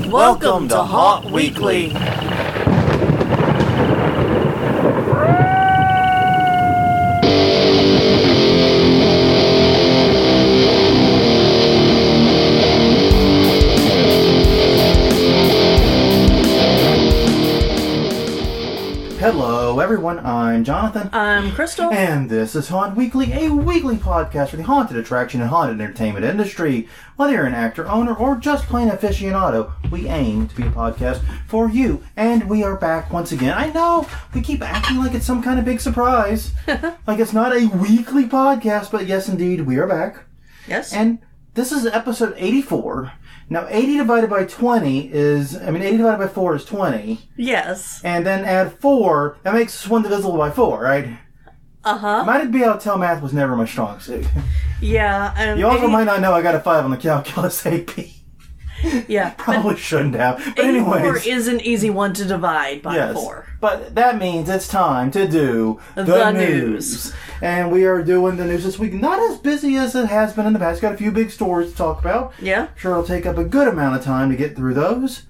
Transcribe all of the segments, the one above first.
Welcome to Haunt Weekly. Hello everyone, I'm Jonathan. I'm Crystal. And this is Haunt Weekly, a weekly podcast for the haunted attraction and haunted entertainment industry. Whether you're an actor, owner, or just plain aficionado, we aim to be a podcast for you. And we are back once again. I know, we keep acting like it's some kind of big surprise. Like it's not a weekly podcast, but yes indeed, we are back. Yes. And this is episode 84. Now, 80 divided by 20 is, 80 divided by 4 is 20. Yes. And then add 4, that makes 1 divisible by 4, right? Uh-huh. Might be able to tell math was never my strong suit. Yeah. You also might not know I got a 5 on the calculus AP. Yeah. Probably shouldn't have. But 84 anyways. is an easy one to divide by 4. But that means it's time to do the news. And we are doing the news this week. Not as busy as it has been in the past. Got a few big stories to talk about. Yeah. Sure, it'll take up a good amount of time to get through those.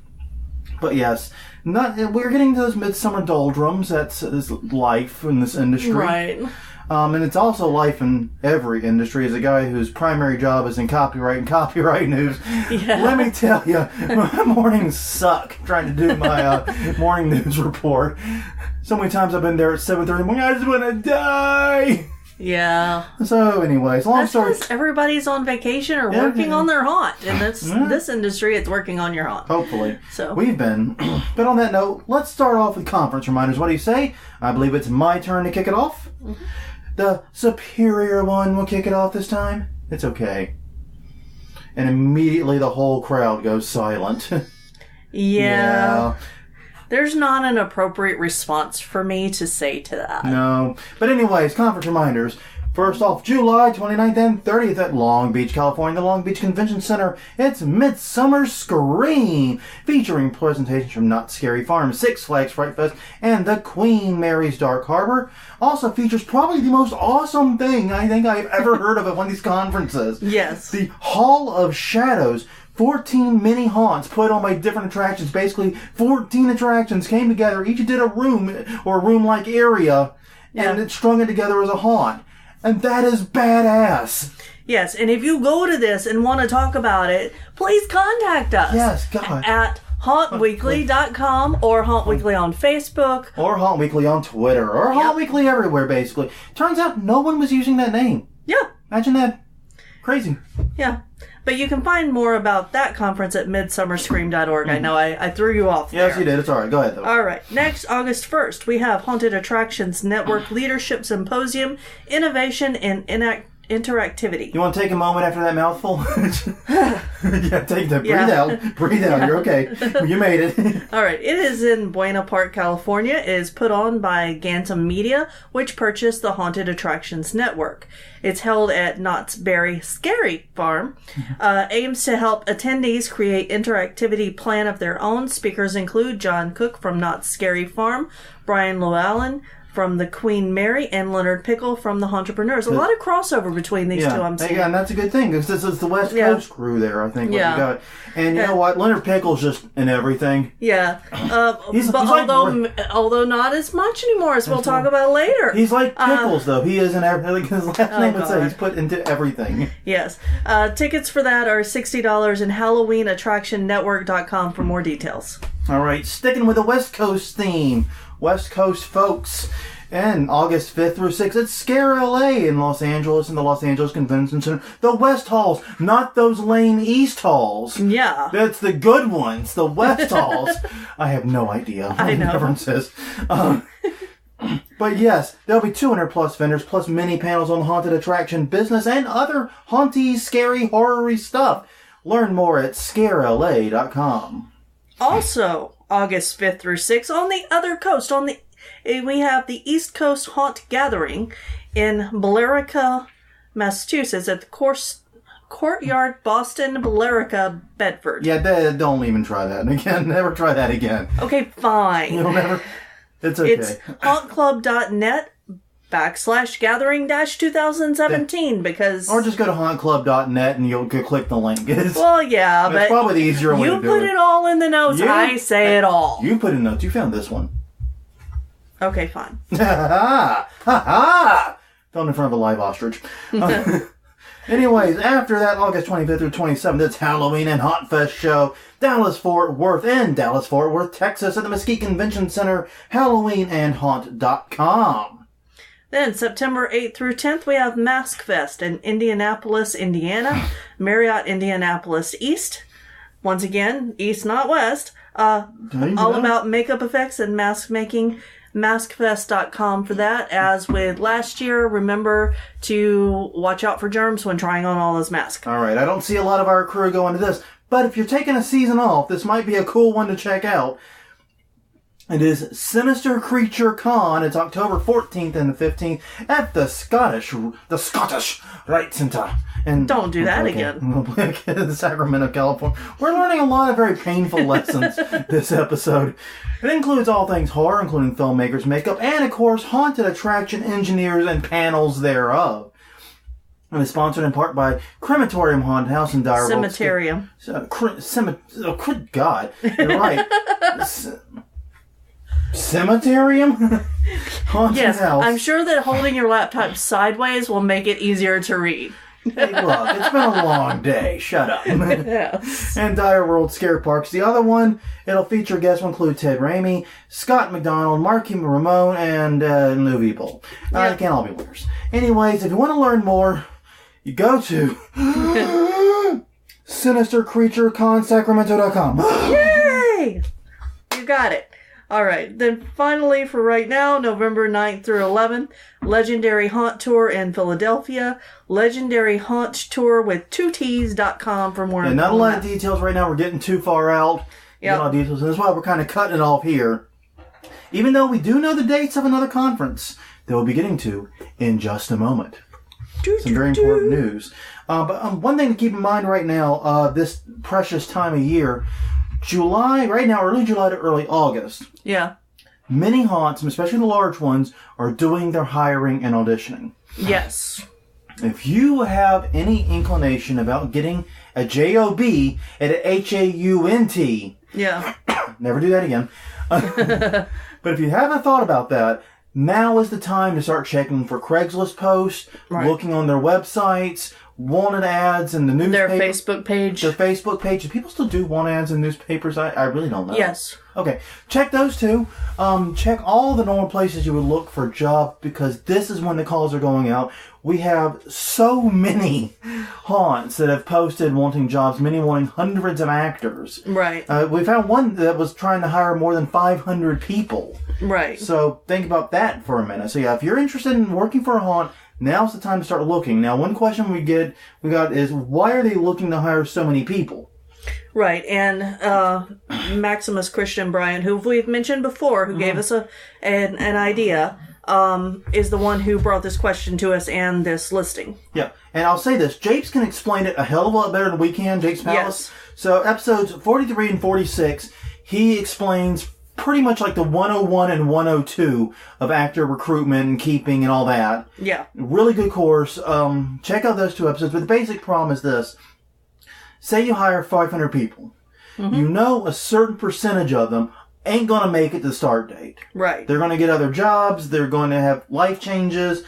But yes, we're getting to those midsummer doldrums. That's life in this industry. Right. And it's also life in every industry. As a guy whose primary job is in copyright and copyright news, let me tell you, my mornings suck trying to do my morning news report. So many times I've been there at 7:30 in the morning, I just want to die! Yeah. So anyways, long story... That's everybody's on vacation or working on their haunt. In this industry, it's working on your haunt. Hopefully. So we've been. But on that note, let's start off with conference reminders. What do you say? I believe it's my turn to kick it off. Mm-hmm. The superior one will kick it off this time. It's okay. And immediately the whole crowd goes silent. Yeah. There's not an appropriate response for me to say to that. No. But anyways, conference reminders. First off, July 29th and 30th at Long Beach, California, the Long Beach Convention Center. It's Midsummer Scream, featuring presentations from Knott's Scary Farm, Six Flags Fright Fest, and the Queen Mary's Dark Harbor. Also features probably the most awesome thing I think I've ever heard of at one of these conferences. Yes. The Hall of Shadows. 14 mini haunts put on by different attractions. Basically, 14 attractions came together. Each did a room or a room-like area, and it strung it together as a haunt. And that is badass. Yes, and if you go to this and want to talk about it, please contact us. Yes, God. At HauntWeekly.com or Haunt Weekly on Facebook. Or Haunt Weekly on Twitter. Or Haunt Weekly everywhere, basically. Turns out no one was using that name. Yeah. Imagine that. Crazy. Yeah. But you can find more about that conference at midsummerscream.org. I know I threw you off there. Yes, you did. It's all right. Go ahead, though. All right. Next, August 1st, we have Haunted Attractions Network Leadership Symposium, Innovation and Interactivity. You want to take a moment after that mouthful? Take that. Breathe out. Breathe out. You're okay. You made it. All right. It is in Buena Park, California. It is put on by Gantum Media, which purchased the Haunted Attractions Network. It's held at Knott's Berry Scary Farm. Aims to help attendees create interactivity plan of their own. Speakers include John Cook from Knott's Scary Farm, Brian Llewellyn from the Queen Mary, and Leonard Pickle from the Entrepreneurs. A lot of crossover between these two, I'm seeing. Yeah, and that's a good thing, because this is the West Coast crew there, I think, what you got. And you know what? Leonard Pickle's just in everything. Yeah. Although not as much anymore, as we'll talk about later. He's like Pickles, though. He is in everything. His last name would say he's put into everything. Yes. Tickets for that are $60 in HalloweenAttractionNetwork.com for more details. All right, sticking with the West Coast theme. West Coast folks. And August 5th through 6th at Scare LA in Los Angeles in the Los Angeles Convention Center. The West Halls, not those lame East Halls. Yeah. That's the good ones, the West Halls. I have no idea what the difference is. But yes, there'll be 200 plus vendors, plus mini panels on the haunted attraction business and other haunty, scary, horror-y stuff. Learn more at scarela.com. Also, August 5th through 6th, on the other coast, we have the East Coast Haunt Gathering in Billerica, Massachusetts at the Courtyard Boston, Billerica, Bedford. Yeah, don't even try that again. Never try that again. Okay, fine. You'll never... It's okay. It's hauntclub.net /gathering-2017 because... Or just go to hauntclub.net and you'll click the link. Well, yeah, but... That's probably the easier way to do it. You put it all in the notes. I say it all. You put in notes. You found this one. Okay, fine. Ha ha! Filmed in front of a live ostrich. Anyways, after that, August 25th through 27th, it's Halloween and Haunt Fest show. Dallas-Fort Worth in Dallas-Fort Worth, Texas at the Mesquite Convention Center. HalloweenandHaunt.com. Then, September 8th through 10th, we have Mask Fest in Indianapolis, Indiana. Marriott Indianapolis East. Once again, East, not West. All about makeup effects and mask making. Maskfest.com for that. As with last year, remember to watch out for germs when trying on all those masks. All right, I don't see a lot of our crew going to this, but if you're taking a season off, this might be a cool one to check out. It is Sinister Creature Con. It's October 14th and the 15th at the Scottish Rite Center. And don't do that again. In Sacramento, California. We're learning a lot of very painful lessons this episode. It includes all things horror, including filmmakers, makeup, and, of course, haunted attraction engineers and panels thereof. And it's sponsored in part by Crematorium Haunted House in Dire Cemeterium. Good God. You're right. Cemeterium? Yes, House. I'm sure that holding your laptop sideways will make it easier to read. Hey, look, it's been a long day. Shut up. Yes. And Dire World Scare Parks. The other one, it'll feature guests will include Ted Raimi, Scott McDonald, Marky Ramone, and Louis Bull. They can't all be winners. Anyways, if you want to learn more, you go to SinisterCreatureConSacramento.com. Yay! You got it. All right. Then finally, for right now, November 9th through 11th, Legendary Haunt Tour in Philadelphia. Legendary Haunt Tour with 2Ts.com for more information. Not a lot of details right now. We're getting too far out. Yeah. A lot of details. And that's why we're kind of cutting it off here. Even though we do know the dates of another conference that we'll be getting to in just a moment. Some very important news. But one thing to keep in mind right now, this precious time of year, July, right now, early July to early August. Yeah. Many haunts, especially the large ones, are doing their hiring and auditioning. Yes. If you have any inclination about getting a job at a HAUNT, yeah, never do that again. But if you haven't thought about that, now is the time to start checking for Craigslist posts, looking on their websites, wanted ads in the newspaper. Their Facebook page. Their Facebook page. Do people still do want ads in newspapers? I really don't know. Yes. Okay. Check those two. Check all the normal places you would look for a job because this is when the calls are going out. We have so many haunts that have posted wanting jobs, many wanting hundreds of actors. Right. We found one that was trying to hire more than 500 people. Right. So think about that for a minute. So yeah, if you're interested in working for a haunt, now's the time to start looking. Now, one question we got is, why are they looking to hire so many people? Right, and Maximus Christian Bryant, who we've mentioned before, who gave us an idea, is the one who brought this question to us and this listing. Yeah, and I'll say this, Japes can explain it a hell of a lot better than we can, Japes Palace. Yes. So episodes 43 and 46, he explains pretty much like the 101 and 102 of actor recruitment and keeping and all that. Yeah. Really good course. Check out those two episodes. But the basic problem is this. Say you hire 500 people. Mm-hmm. You know a certain percentage of them ain't going to make it to the start date. Right. They're going to get other jobs. They're going to have life changes.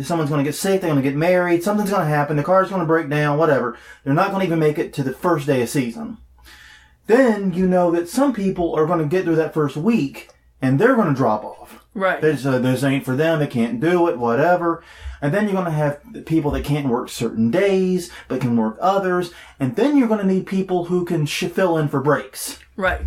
Someone's going to get sick. They're going to get married. Something's going to happen. The car's going to break down, whatever. They're not going to even make it to the first day of season. Then you know that some people are going to get through that first week and they're going to drop off. Right. This ain't for them. They can't do it, whatever. And then you're going to have people that can't work certain days, but can work others. And then you're going to need people who can fill in for breaks. Right.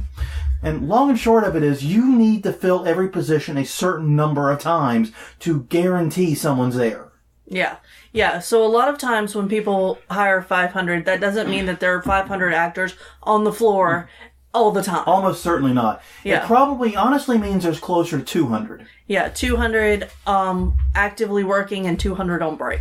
And long and short of it is you need to fill every position a certain number of times to guarantee someone's there. Yeah. Yeah, so a lot of times when people hire 500, that doesn't mean that there are 500 actors on the floor all the time. Almost certainly not. Yeah. It probably honestly means there's closer to 200. Yeah, 200 actively working and 200 on break.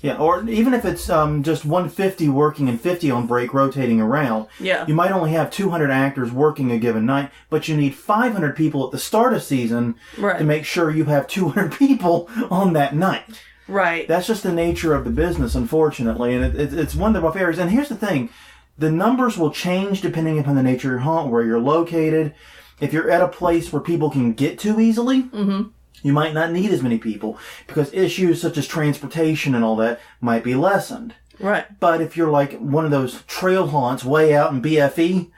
Yeah, or even if it's just 150 working and 50 on break, rotating around. Yeah. You might only have 200 actors working a given night, but you need 500 people at the start of season to make sure you have 200 people on that night. Right. That's just the nature of the business, unfortunately, and it's one of the rough areas. And here's the thing. The numbers will change depending upon the nature of your haunt, where you're located. If you're at a place where people can get to easily, you might not need as many people because issues such as transportation and all that might be lessened. Right. But if you're like one of those trail haunts way out in BFE,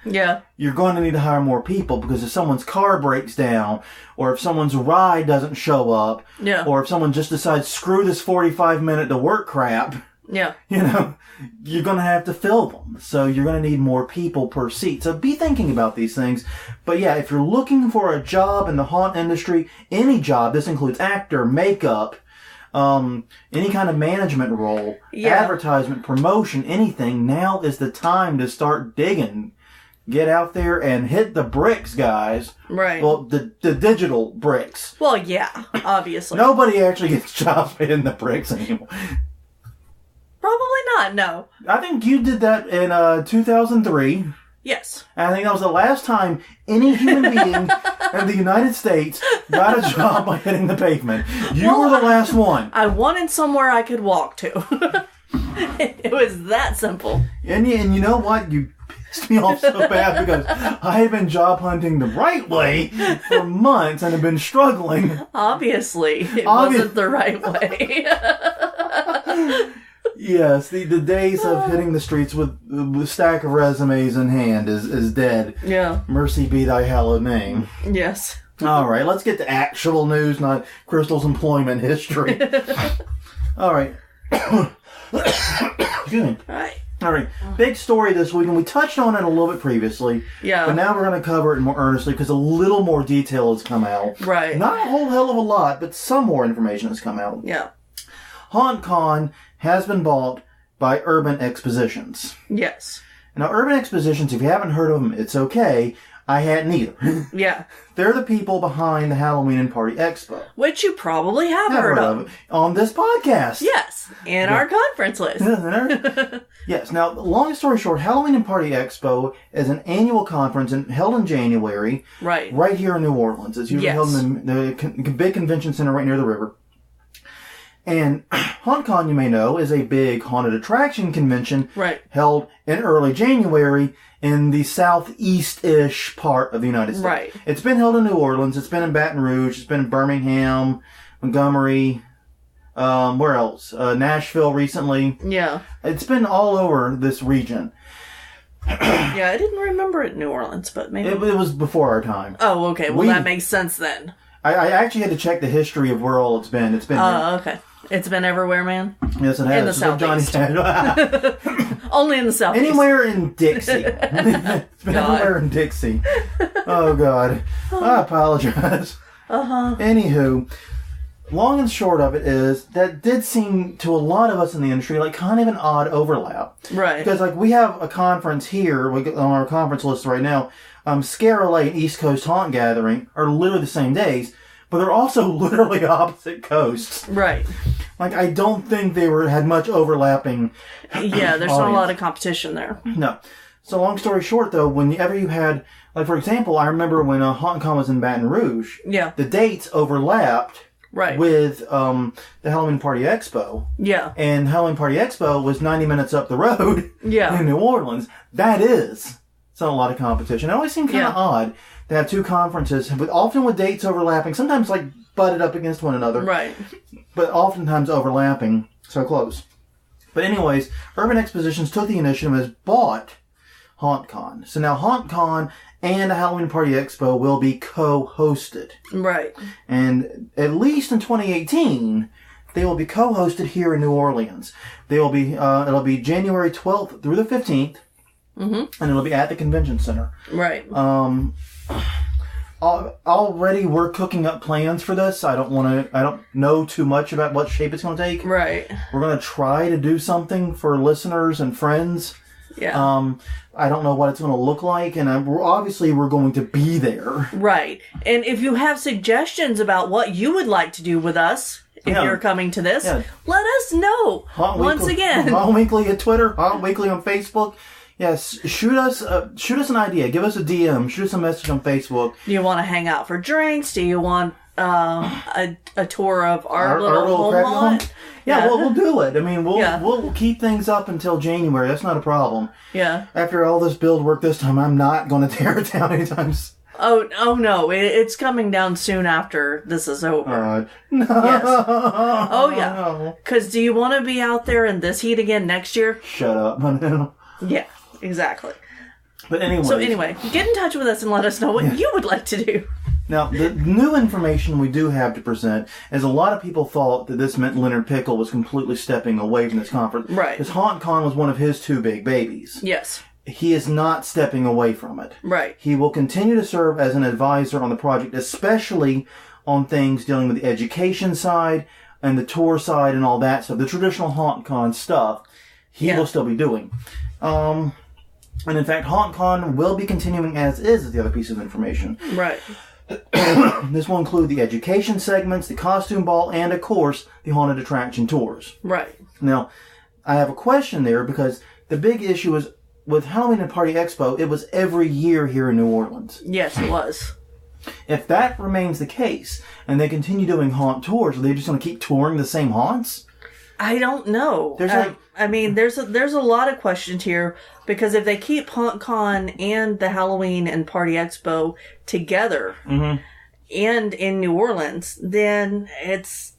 you're going to need to hire more people because if someone's car breaks down or if someone's ride doesn't show up or if someone just decides, screw this 45-minute to work crap, you're going to have to fill them. So you're going to need more people per seat. So be thinking about these things. But yeah, if you're looking for a job in the haunt industry, any job, this includes actor, makeup, any kind of management role, advertisement, promotion, anything, now is the time to start digging. Get out there and hit the bricks, guys. Right. Well, the digital bricks. Well, yeah, obviously. Nobody actually gets jobs hitting the bricks anymore. Probably not, no. I think you did that in 2003. Yes. And I think that was the last time any human being in the United States got a job by hitting the pavement. You were the last one. I wanted somewhere I could walk to. It was that simple. And you know what? You pissed me off so bad because I had been job hunting the right way for months and have been struggling. Obviously, it wasn't the right way. Yes, the days of hitting the streets with a stack of resumes in hand is dead. Yeah. Mercy be thy hallowed name. Yes. All right, let's get to actual news, not Crystal's employment history. All right. Excuse me. All right. Big story this week, and we touched on it a little bit previously. Yeah. But now we're going to cover it more earnestly because a little more detail has come out. Right. Not a whole hell of a lot, but some more information has come out. Yeah. HAuNTcon has been bought by Urban Expositions. Yes. Now, Urban Expositions, if you haven't heard of them, it's okay. I hadn't either. Yeah. They're the people behind the Halloween and Party Expo. Which you probably have heard of. On this podcast. Yes. In our conference list. Yes. Now, long story short, Halloween and Party Expo is an annual conference held in January. Right. Right here in New Orleans. It's usually held in the big convention center right near the river. And HAuNTcon, you may know, is a big haunted attraction convention held in early January in the southeast-ish part of the United States. Right. It's been held in New Orleans. It's been in Baton Rouge. It's been in Birmingham, Montgomery, where else? Nashville recently. Yeah. It's been all over this region. Yeah, I didn't remember it in New Orleans, but maybe... It was before our time. Oh, okay. Well, that makes sense then. I actually had to check the history of where all it's been. It's been... okay. It's been everywhere, man? Yes, it has. In the Southeast. Only in the Southeast. Anywhere in Dixie. It's been everywhere in Dixie. Oh, God. I apologize. Anywho, long and short of it is that did seem to a lot of us in the industry like kind of an odd overlap. Right. Because like we have a conference here on our conference list right now. Scare LA and East Coast Haunt Gathering are literally the same days, but they're also literally opposite coasts. Right. Like, I don't think they had much overlapping. Yeah, there's not a lot of competition there. No. So, long story short, though, whenever you had, like, for example, I remember when HAuNTcon was in Baton Rouge. Yeah. The dates overlapped. Right. With the Halloween Party Expo. Yeah. And Halloween Party Expo was 90 minutes up the road. Yeah. In New Orleans. That is. It's not a lot of competition. It always seemed kind of odd to have two conferences, but often with dates overlapping, sometimes like butted up against one another. Right. But oftentimes overlapping so close. But anyways, Urban Expositions took the initiative and has bought HAuNTcon. So now HAuNTcon and the Halloween Party Expo will be co-hosted. Right. And at least in 2018, they will be co-hosted here in New Orleans. They will be, it'll be January 12th through the 15th. Mm-hmm. And it'll be at the convention center. Right. Already we're cooking up plans for this. I don't know too much about what shape it's going to take. Right. We're going to try to do something for listeners and friends Yeah. I don't know what it's going to look like, and obviously we're going to be there. Right. And if you have suggestions about what you would like to do with us, if you're coming to this, let us know. Once again. Haunt Weekly at Twitter, Haunt Weekly on Facebook. Yes, shoot us an idea. Give us a DM. Shoot us a message on Facebook. Do you want to hang out for drinks? Do you want a tour of our little home? Yeah, well, we'll do it. I mean, we'll keep things up until January. That's not a problem. Yeah. After all this build work this time, I'm not going to tear it down anytime soon. Oh no! It's coming down soon after this is over. No. Yes. Oh yeah. Because do you want to be out there in this heat again next year? Shut up. Yeah. Exactly. But anyway, get in touch with us and let us know what you would like to do. Now, the new information we do have to present is a lot of people thought that this meant Leonard Pickle was completely stepping away from this conference. Right. Because HauNTcon was one of his two big babies. Yes. He is not stepping away from it. Right. He will continue to serve as an advisor on the project, especially on things dealing with the education side and the tour side and all that stuff. The traditional HauNTcon stuff, he will still be doing. And in fact, HauNTcon will be continuing as is the other piece of information. Right. This will include the education segments, the costume ball, and of course, the haunted attraction tours. Right. Now, I have a question there because the big issue is with Halloween and Party Expo, it was every year here in New Orleans. Yes, it was. If that remains the case, and they continue doing haunt tours, are they just going to keep touring the same haunts? I don't know. There's a lot of questions here because if they keep HauNTcon and the Halloween and Party Expo together and in New Orleans, then it's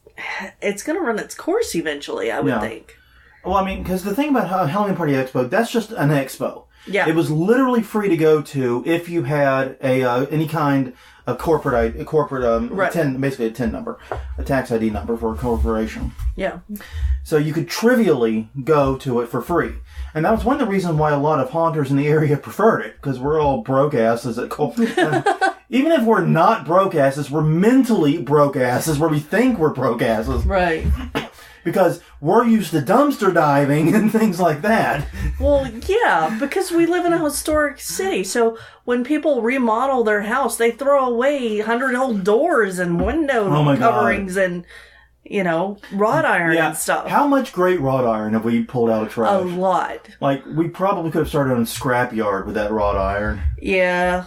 going to run its course eventually, I would think. Well, I mean, because the thing about Halloween Party Expo, that's just an expo. Yeah. It was literally free to go to if you had any kind of corporate basically a TIN number, a tax ID number for a corporation. Yeah. So you could trivially go to it for free. And that was one of the reasons why a lot of haunters in the area preferred it, because we're all broke asses at even if we're not broke asses, we're mentally broke asses where we think we're broke asses. Right. Because we're used to dumpster diving and things like that. Well, yeah, because we live in a historic city. So when people remodel their house, they throw away 100-old doors and window coverings and, wrought iron and stuff. How much great wrought iron have we pulled out of trash? A lot. Like, we probably could have started on a scrapyard with that wrought iron. Yeah.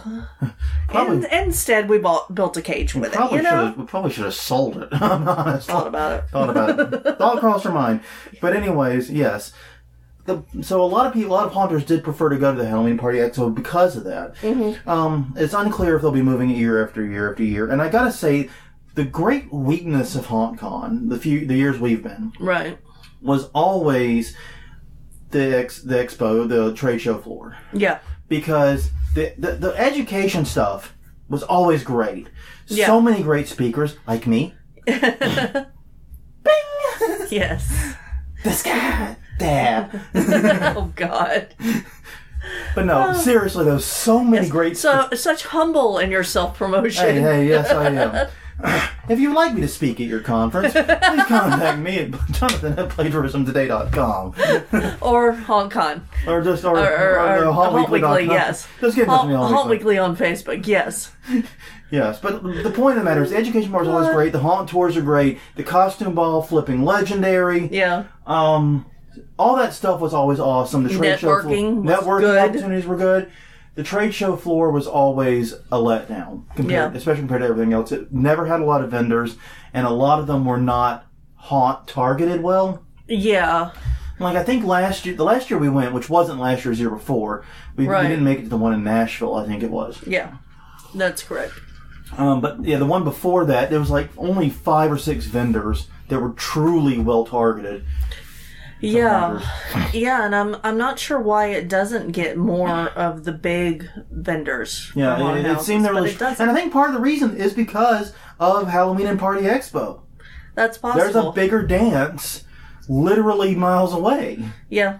And instead, we built a cage with it, We probably should have sold it. I'm honest. Thought about it. Thought crossed our mind. But anyways, yes. So a lot of haunters did prefer to go to the Halloween Party Expo because of that. Mm-hmm. It's unclear if they'll be moving it year after year after year. And I gotta say, the great weakness of HauNTcon, the years we've been, was always the expo, the trade show floor. Yeah. Because the education stuff was always great. Yeah. So many great speakers, like me. Bing! Yes. This guy. Dab. Oh, God. But no, seriously, there was so many great... Such humble in your self-promotion. Hey, yes, I am. If you would like me to speak at your conference, please contact me at jonathan@plagiarismtoday.com. Or HauNTcon. Or Haunt Weekly, yes. Just get in touch with me on Haunt Weekly on Facebook, yes. Yes, but the point of the matter is the education bar is always great, the haunt tours are great, the costume ball flipping legendary. Yeah. All that stuff was always awesome. The trade networking opportunities were good. The trade show floor was always a letdown, especially compared to everything else. It never had a lot of vendors, and a lot of them were not haunt targeted well. Yeah. Like, I think the last year we went, which wasn't last year's year before, we didn't make it to the one in Nashville, I think it was. Yeah, that's correct. But yeah, the one before that, there was like only 5 or 6 vendors that were truly well targeted. Yeah, and I'm not sure why it doesn't get more of the big vendors. Yeah, it seemed there was, and I think part of the reason is because of Halloween and Party Expo. That's possible. There's a bigger dance, literally miles away. Yeah.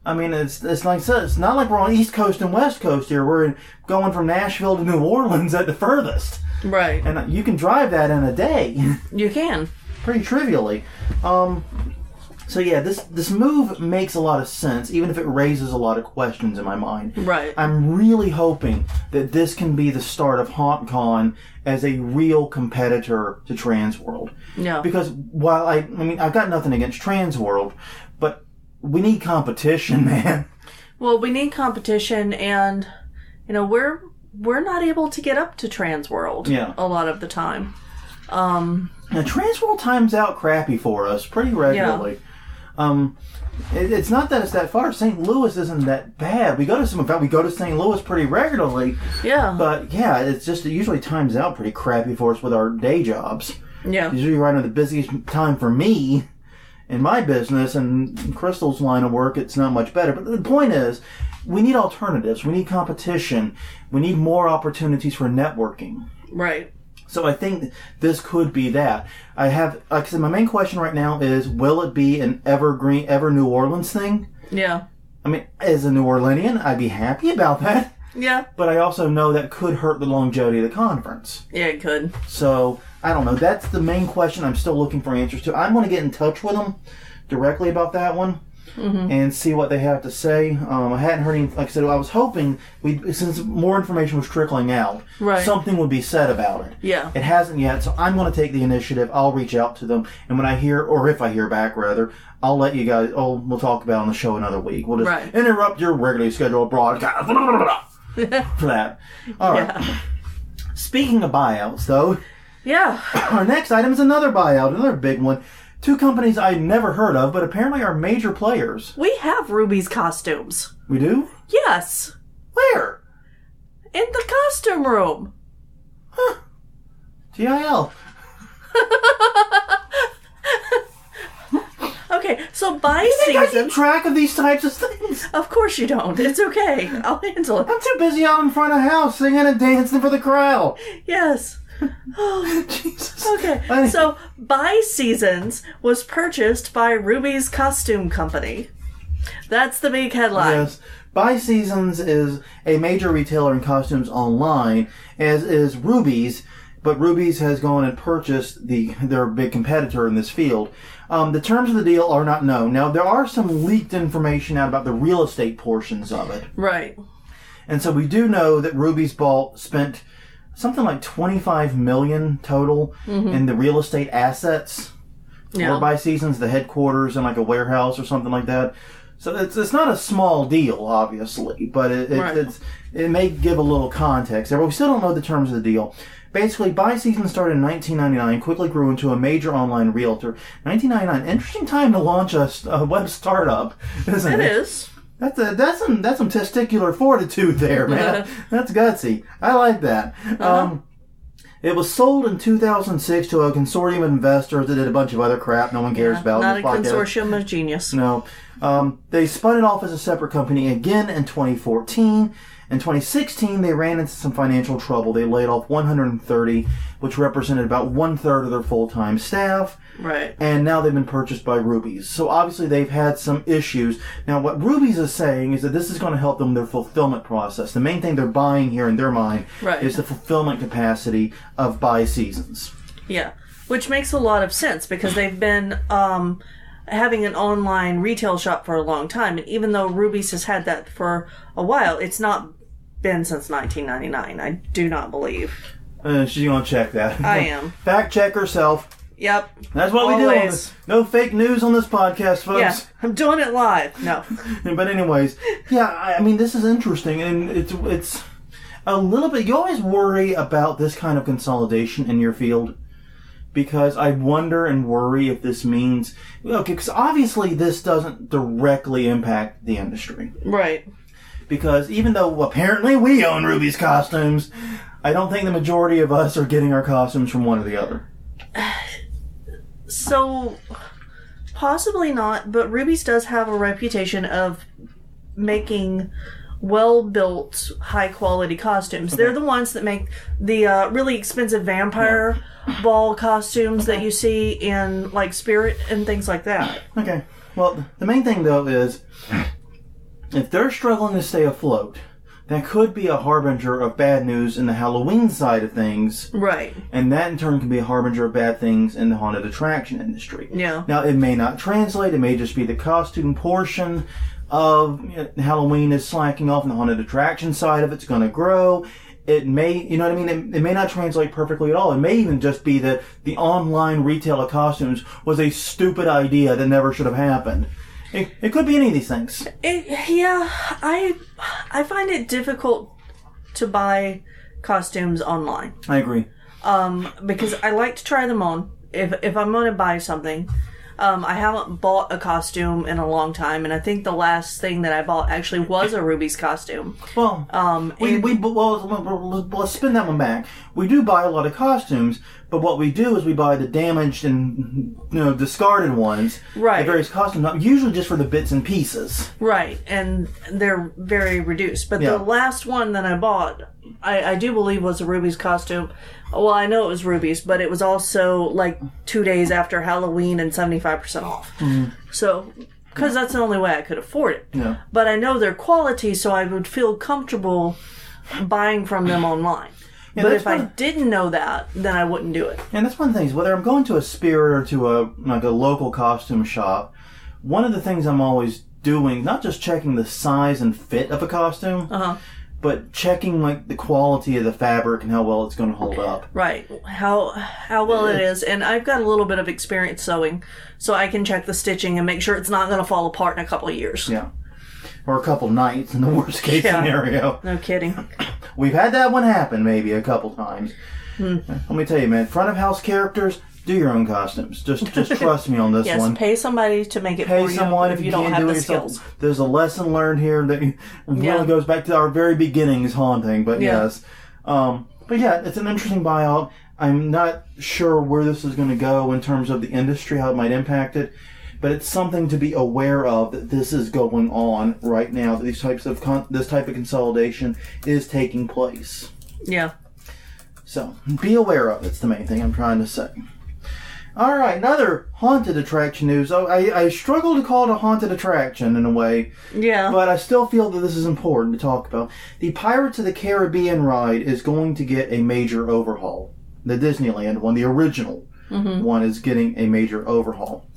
I mean, it's like I said, it's not like we're on East Coast and West Coast here. We're going from Nashville to New Orleans at the furthest. Right. And you can drive that in a day. You can. Pretty trivially. So yeah, this move makes a lot of sense, even if it raises a lot of questions in my mind. Right. I'm really hoping that this can be the start of HauNTcon as a real competitor to Transworld. Yeah. Because while I mean, I've got nothing against Transworld, but we need competition, man. Well, we need competition, and we're not able to get up to Transworld. A lot of the time. Now, Transworld times out crappy for us pretty regularly. It's not that it's that far. St. Louis isn't that bad. We go to St. Louis pretty regularly. Yeah. But yeah, it's just it usually times out pretty crappy for us with our day jobs. Yeah. Usually right on the busiest time for me in my business, and Crystal's line of work, it's not much better. But the point is, we need alternatives. We need competition. We need more opportunities for networking. Right. So I think this could be that. Like I said, my main question right now is, will it be an ever New Orleans thing? Yeah. I mean, as a New Orleanian, I'd be happy about that. Yeah. But I also know that could hurt the longevity of the conference. Yeah, it could. So, I don't know. That's the main question I'm still looking for answers to. I'm going to get in touch with them directly about that one. And see what they have to say. I hadn't heard any. Like I said, I was hoping since more information was trickling out, something would be said about it. Yeah. It hasn't yet, so I'm going to take the initiative. I'll reach out to them, and when I hear, or if I hear back rather, I'll let you guys. We'll talk about it on the show another week. We'll just interrupt your regularly scheduled broadcast for that. All right. Yeah. Speaking of buyouts, though. Yeah. Our next item is another buyout, another big one. Two companies I'd never heard of, but apparently are major players. We have Rubie's costumes. We do? Yes. Where? In the costume room. Huh. TIL. Okay, so You think I keep track of these types of things? Of course you don't. It's okay. I'll handle it. I'm too busy out in front of the house singing and dancing for the crowd. Yes. Oh, Jesus. Okay, so BuySeasons was purchased by Rubie's Costume Company. That's the big headline. Yes. BuySeasons is a major retailer in costumes online, as is Rubie's, but Rubie's has gone and purchased their big competitor in this field. The terms of the deal are not known. Now, there are some leaked information out about the real estate portions of it. Right. And so we do know that Rubie's spent something like $25 million total in the real estate assets for BuySeasons, the headquarters and like a warehouse or something like that. So it's not a small deal, obviously, but it may give a little context there. But we still don't know the terms of the deal. Basically, BuySeasons started in 1999, quickly grew into a major online realtor. 1999, interesting time to launch a web startup, isn't it? It is. That's some testicular fortitude there, man. That's gutsy. I like that. It was sold in 2006 to a consortium of investors that did a bunch of other crap no one cares about. Not a consortium of genius. No. They spun it off as a separate company again in 2014. In 2016, they ran into some financial trouble. They laid off 130, which represented about 1/3 of their full-time staff. Right. And now they've been purchased by Rubie's. So obviously they've had some issues. Now what Rubie's is saying is that this is going to help them their fulfillment process. The main thing they're buying here in their mind is the fulfillment capacity of BuySeasons. Yeah. Which makes a lot of sense because they've been having an online retail shop for a long time. And even though Rubie's has had that for a while, it's not been since 1999. I do not believe. She's going to check that. I am. Fact check herself. Yep. That's what we do. No fake news on this podcast, folks. Yeah, I'm doing it live. No. But anyways, yeah, I mean, this is interesting, and it's a little bit. You always worry about this kind of consolidation in your field because I wonder and worry if this means because obviously this doesn't directly impact the industry, right? Because even though apparently we own Rubie's costumes, I don't think the majority of us are getting our costumes from one or the other. So, possibly not, but Rubie's does have a reputation of making well-built, high-quality costumes. Okay. They're the ones that make the really expensive vampire ball costumes that you see in, like, Spirit and things like that. Okay. Well, the main thing, though, is if they're struggling to stay afloat, that could be a harbinger of bad news in the Halloween side of things. Right. And that in turn can be a harbinger of bad things in the haunted attraction industry. Yeah. Now, it may not translate. It may just be the costume portion of Halloween is slacking off, and the haunted attraction side of it's going to grow. It may, you know what I mean? It may not translate perfectly at all. It may even just be that the online retail of costumes was a stupid idea that never should have happened. It could be any of these things. I find it difficult to buy costumes online. I agree. Because I like to try them on. If I'm going to buy something, I haven't bought a costume in a long time, and I think the last thing that I bought actually was a Rubie's costume. Well, let's spin that one back. We do buy a lot of costumes, but what we do is we buy the damaged and discarded ones. Right. The various costumes, usually just for the bits and pieces. Right, and they're very reduced. But the last one that I bought, I do believe was a Rubie's costume. Well, I know it was Rubie's, but it was also like 2 days after Halloween and 75% off. Mm-hmm. So, because that's the only way I could afford it. Yeah. But I know their quality, so I would feel comfortable buying from them online. Yeah, but if I didn't know that, then I wouldn't do it. And that's one of the things, whether I'm going to a Spirit or to a local costume shop, one of the things I'm always doing, not just checking the size and fit of a costume, but checking the quality of the fabric and how well it's going to hold up. Right. How well it is. And I've got a little bit of experience sewing, so I can check the stitching and make sure it's not going to fall apart in a couple of years. Yeah. Or a couple nights in the worst case scenario. No kidding. We've had that one happen maybe a couple times. Let me tell you, man, front of house characters, do your own costumes. Just trust me on this one. Yes, pay somebody to make it for you. Pay someone if you don't have the skills. There's a lesson learned here that really goes back to our very beginnings haunting, but yes. But yeah, it's an interesting buyout. I'm not sure where this is going to go in terms of the industry, how it might impact it, but it's something to be aware of that this is going on right now, that this type of consolidation is taking place. Yeah. So, be aware of it. It's the main thing I'm trying to say. All right, another haunted attraction news. I struggle to call it a haunted attraction in a way. Yeah. But I still feel that this is important to talk about. The Pirates of the Caribbean ride is going to get a major overhaul. The Disneyland one, the original one, is getting a major overhaul.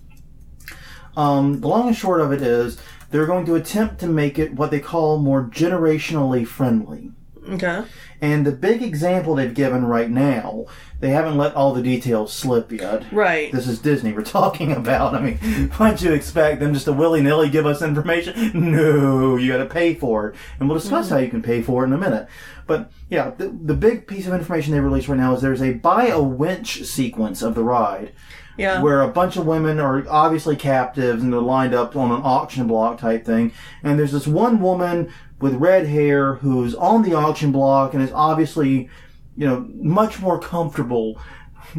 The long and short of it is they're going to attempt to make it what they call more generationally friendly. Okay. And the big example they've given right now, they haven't let all the details slip yet. Right. This is Disney we're talking about. I mean, why'd you expect them just to willy-nilly give us information? No, you got to pay for it. And we'll discuss how you can pay for it in a minute. But, yeah, the big piece of information they released right now is there's a buy a winch sequence of the ride. Yeah. Where a bunch of women are obviously captives and they're lined up on an auction block type thing. And there's this one woman with red hair who's on the auction block and is obviously, much more comfortable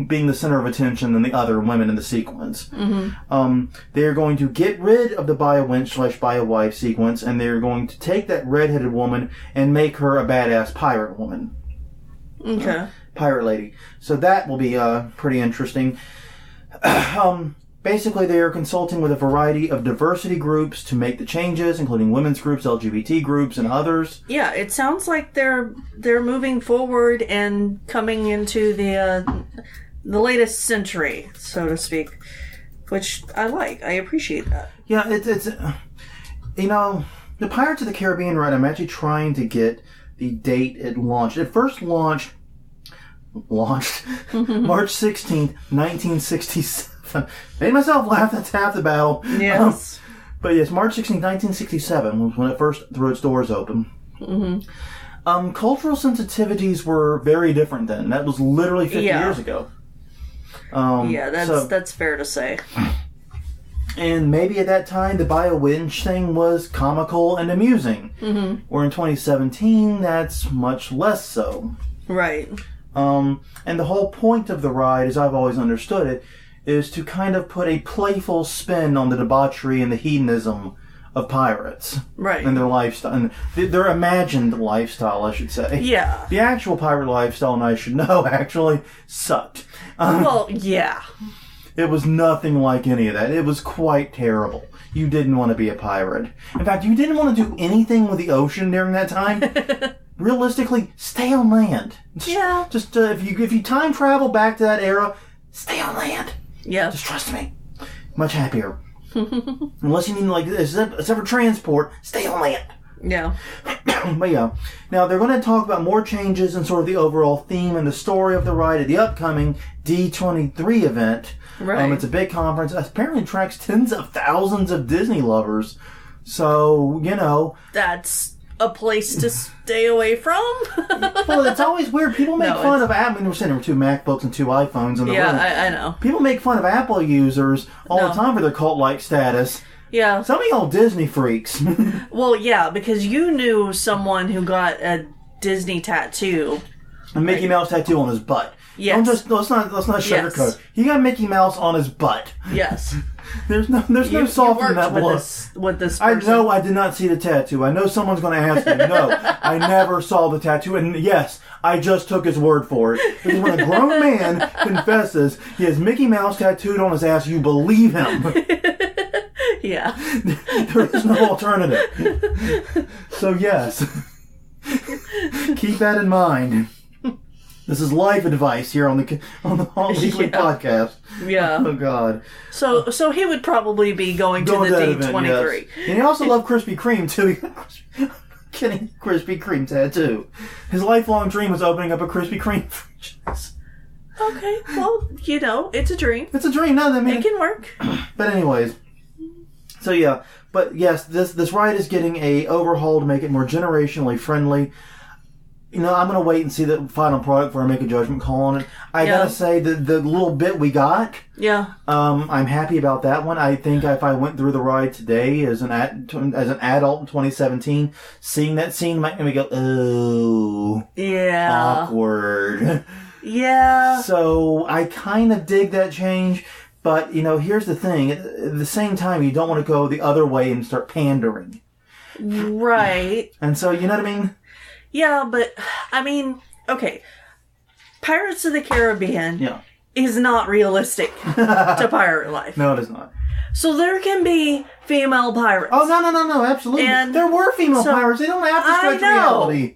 being the center of attention than the other women in the sequence. Mm-hmm. They're going to get rid of the buy a winch / buy a wife sequence, and they're going to take that redheaded woman and make her a badass pirate woman. Okay. Pirate lady. So that will be pretty interesting. Basically, they are consulting with a variety of diversity groups to make the changes, including women's groups, LGBT groups, and others. Yeah, it sounds like they're moving forward and coming into the latest century, so to speak, which I like. I appreciate that. Yeah, it's the Pirates of the Caribbean ride. I'm actually trying to get the date it launched. It first launched March 16th, 1967. Made myself laugh. That's half the battle. Yes. But yes, March 16th, 1967 was when it first threw its doors open. Mm-hmm. Cultural sensitivities were very different then. That was literally 50 years ago. That's fair to say. And maybe at that time, the buy a winch thing was comical and amusing. Mm-hmm. Or in 2017, that's much less so. Right. And the whole point of the ride, as I've always understood it, is to kind of put a playful spin on the debauchery and the hedonism of pirates. Right. And their lifestyle. And their imagined lifestyle, I should say. Yeah. The actual pirate lifestyle, and I should know, actually sucked. Well, yeah. It was nothing like any of that. It was quite terrible. You didn't want to be a pirate. In fact, you didn't want to do anything with the ocean during that time. Realistically, stay on land. Just if you time travel back to that era, stay on land. Yeah. Just trust me. Much happier. Unless you need like except for transport, stay on land. Yeah. But yeah. Now they're going to talk about more changes in sort of the overall theme and the story of the ride at the upcoming D23 event. Right. It's a big conference. Apparently attracts tens of thousands of Disney lovers. So, that's a place to stay away from. Well, it's always weird. People make fun of Apple. I mean, we're sitting there with 2 MacBooks and 2 iPhones in the room. Yeah, I know. People make fun of Apple users all the time for their cult-like status. Yeah. Some of y'all Disney freaks. Well, yeah, because you knew someone who got a Disney tattoo. A Mickey Mouse tattoo on his butt. Yes. Let's not sugarcoat. Yes. He got Mickey Mouse on his butt. Yes. There's no softening that blow. With this I person. know I did not see the tattoo. I know someone's going to ask me. No, I never saw the tattoo. And yes, I just took his word for it. Because when a grown man confesses he has Mickey Mouse tattooed on his ass, you believe him. Yeah. There is no alternative. So yes. Keep that in mind. This is life advice here on the Weekly Podcast. Yeah. Oh God. So he would probably be going to the D23. Yes. And he also loved Krispy Kreme too. Getting Krispy Kreme tattoo. His lifelong dream was opening up a Krispy Kreme franchise. Okay, well, it's a dream. It's a dream. No, I mean it can work. But anyways, so yeah. But yes, this ride is getting a overhaul to make it more generationally friendly. I'm going to wait and see the final product before I make a judgment call on it. I gotta say, the little bit we got, I'm happy about that one. I think if I went through the ride today as an adult in 2017, seeing that scene might make me go, oh, awkward. Yeah. So I kind of dig that change, but, here's the thing. At the same time, you don't want to go the other way and start pandering. Right. And so, you know what I mean? Yeah, but, I mean, okay. Pirates of the Caribbean is not realistic to pirate life. No, it is not. So there can be female pirates. Oh, no, absolutely. And there were female pirates. They don't have to stretch reality.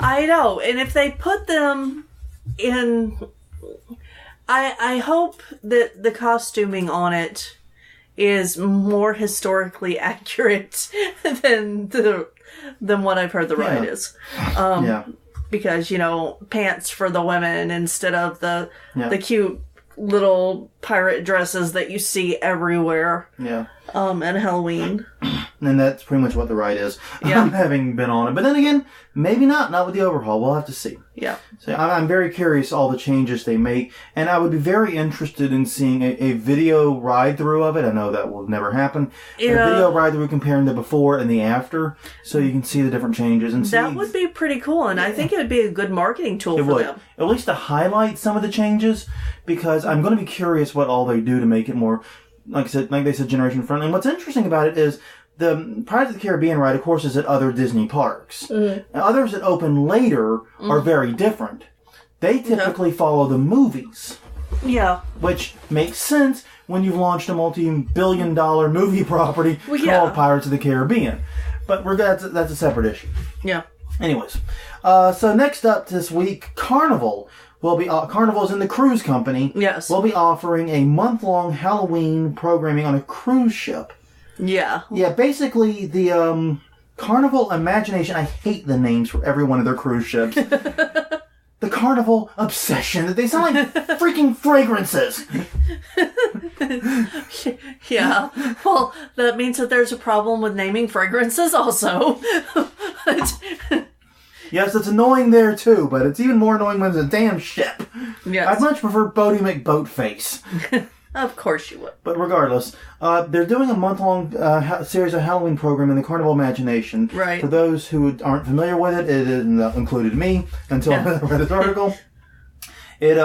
I know. And if they put them in... I hope that the costuming on it is more historically accurate than what I've heard the ride is. Because, pants for the women instead of the cute little pirate dresses that you see everywhere. Yeah. At Halloween. And that's pretty much what the ride is. Yeah. Having been on it. But then again, maybe not with the overhaul. We'll have to see. Yeah. So I'm very curious all the changes they make. And I would be very interested in seeing a video ride-through of it. I know that will never happen. Yeah. A video ride-through comparing the before and the after. So you can see the different changes. And that would be pretty cool. And I think it would be a good marketing tool for them. At least to highlight some of the changes. Because I'm going to be curious what all they do to make it more... Like they said, generation friendly. And what's interesting about it is the Pirates of the Caribbean ride, of course, is at other Disney parks. Mm-hmm. Others that open later are very different. They typically follow the movies. Yeah. Which makes sense when you've launched a multi-billion-dollar movie property called Pirates of the Caribbean. But that's a separate issue. Yeah. Anyways, so next up this week, Carnival. Carnival's in the cruise company. Yes. Will be offering a month-long Halloween programming on a cruise ship. Yeah. Yeah, basically the Carnival Imagination, I hate the names for every one of their cruise ships. The Carnival Obsession. They sound like freaking fragrances. Yeah. Well, that means that there's a problem with naming fragrances also. Yes, it's annoying there too, but it's even more annoying when it's a damn ship. Yes. I'd much prefer Bodie McBoatface. Of course you would. But regardless, they're doing a month-long series of Halloween program in the Carnival Imagination. Right. For those who aren't familiar with it, it included me until I read this article. It